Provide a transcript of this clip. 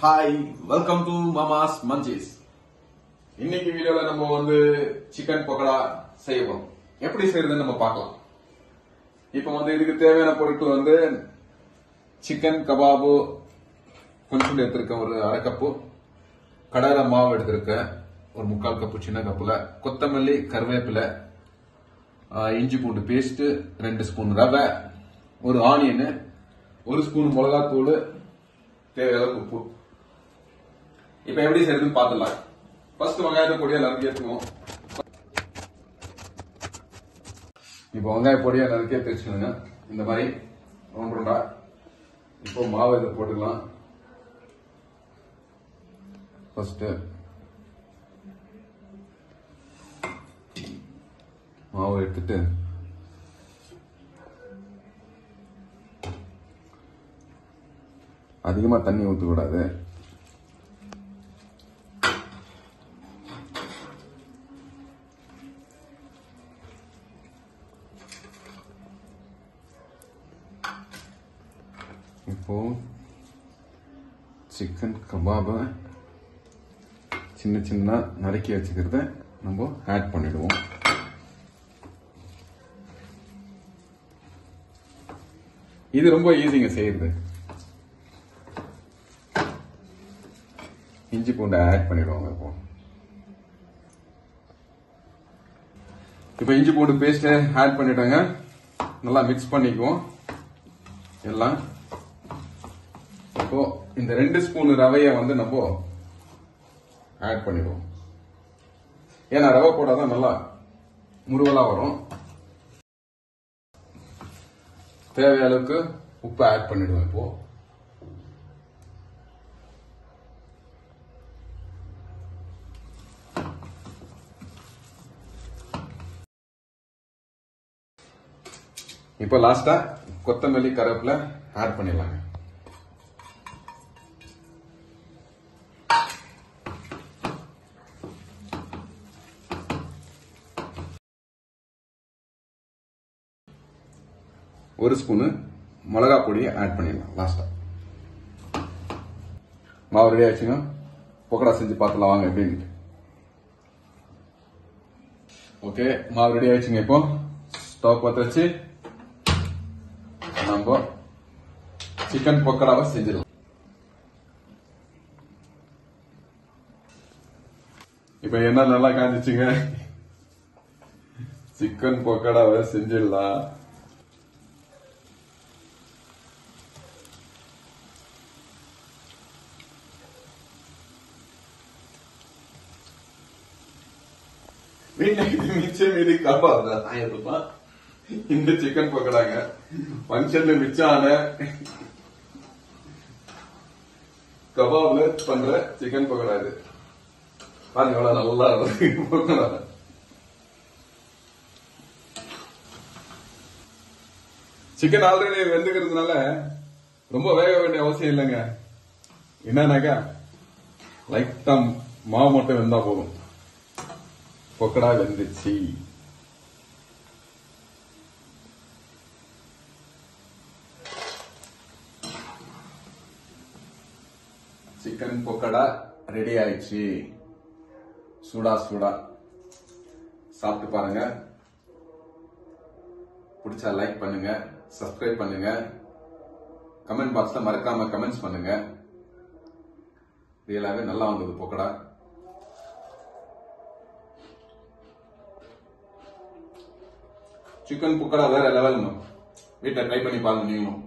Hi, welcome to Mama's Munchies. இன்னைக்கு வீடியோல நம்ம வந்து சிக்கன் பக்கோடா செய்வோம். எப்படி செய்யறதுன்னு நம்ம பார்க்கலாம். இப்போ வந்து இதுக்கு தேவையான பொருட்கள் வந்து சிக்கன் கபாபு கொஞ்சம் எடுத்துருக்கேன், ஒரு அரை கப்பு. கடாயில மாவு எடுத்திருக்கேன், ஒரு 3/4 கப்பு சின்ன கப்புல. கொத்தமல்லி, கருவேப்பிலை, இஞ்சி பூண்டு பேஸ்ட், 2 ஸ்பூன் ரவை, ஒரு ஆனியன், 1 ஸ்பூன் மிளகாத்தூள், தேவையான உப்பு. இப்ப எப்படி செய்யறதுன்னு பாத்துடலாம். ஃபர்ஸ்ட் வெங்காயத்தை பொடியா நறுக்கி எடுத்துக்குவோம். இப்போ வெங்காய பொடியா நறுக்கி எடுத்து வச்சுக்கோங்க, இந்த மாதிரி ரவுண்டா. இப்போ மாவு இதை போட்டுக்கலாம். ஃபர்ஸ்ட் மாவு எடுத்துட்டு அதிகமா தண்ணி ஊற்றக்கூடாது. இப்போ சிக்கன் கபாபை சின்ன சின்ன நறுக்கி வச்சுக்கிறத நம்ம ஆட் பண்ணிடுவோம். இது ரொம்ப ஈஸிங்க செய்யறது. இஞ்சி பூண்டை ஆட் பண்ணிடுவாங்க. இப்போ இஞ்சி பூண்டு பேஸ்ட் ஆட் பண்ணிட்டாங்க. நல்லா மிக்ஸ் பண்ணிக்குவோம் எல்லாம். இப்போ இந்த 2 ஸ்பூன் ரவையை வந்து நம்ம ஆட் பண்ணிடுவோம். ஏன்னா ரவை போடாதான் நல்லா முருவலா வரும். தேவையான அளவுக்கு உப்பு ஆட் பண்ணிடுவோம். இப்போ இப்போ லாஸ்டா கொத்தமல்லி, கருவேப்பிலை ஆட் பண்ணிடலாங்க. ஒரு ஸ்பூனு மிளகா பொடியை ஆட் பண்ணிடலாம் லாஸ்டா. மாவு ரெடி ஆச்சுங்க. பக்கோடா செஞ்சு பார்த்துலாம் வாங்க எப்படின்னு. ஓகே, மாவு ரெடி ஆயிடுச்சுங்க. இப்போ ஸ்டவ் பற்ற வச்சு நம்ம சிக்கன் பக்கோடாவை செஞ்சிடலாம். இப்ப என்ன நல்லா காஞ்சிச்சுங்க. சிக்கன் பக்கோடாவை செஞ்சிடலாம். வீட்டுல மிச்சம் மீதி கபாப் 1000 ரூபாய். இந்த சிக்கன் பக்கோடாங்க ஃபங்க்ஷன்ல மிச்சான கபாப்ல பண்ற சிக்கன் பக்கோடா. இது பாருங்க எவ்வளவு நல்லா பக்கோடா. சிக்கன் ஆல்ரெடி வெந்துக்கிறதுனால ரொம்ப வேக வேண்டிய அவசியம் இல்லைங்க. என்னன்னாக்கா லைட்டா மாவு மட்டும் வெந்தா போதும். பக்கோடா வெந்துச்சு. சிக்கன் பக்கோடா ரெடி ஆயிடுச்சு. சூடா சூடா சாப்பிட்டு பாருங்க. பிடிச்சா லைக் பண்ணுங்க, சப்ஸ்கிரைப் பண்ணுங்க, கமெண்ட் பாக்ஸ்ல மறக்காம கமெண்ட்ஸ் பண்ணுங்க. ரியலாவே நல்லா வந்தது பக்கோடா. சிக்கன் பக்கோடா வேற லெவல். வீட்டை ட்ரை பண்ணி பாருங்க நீங்களும்.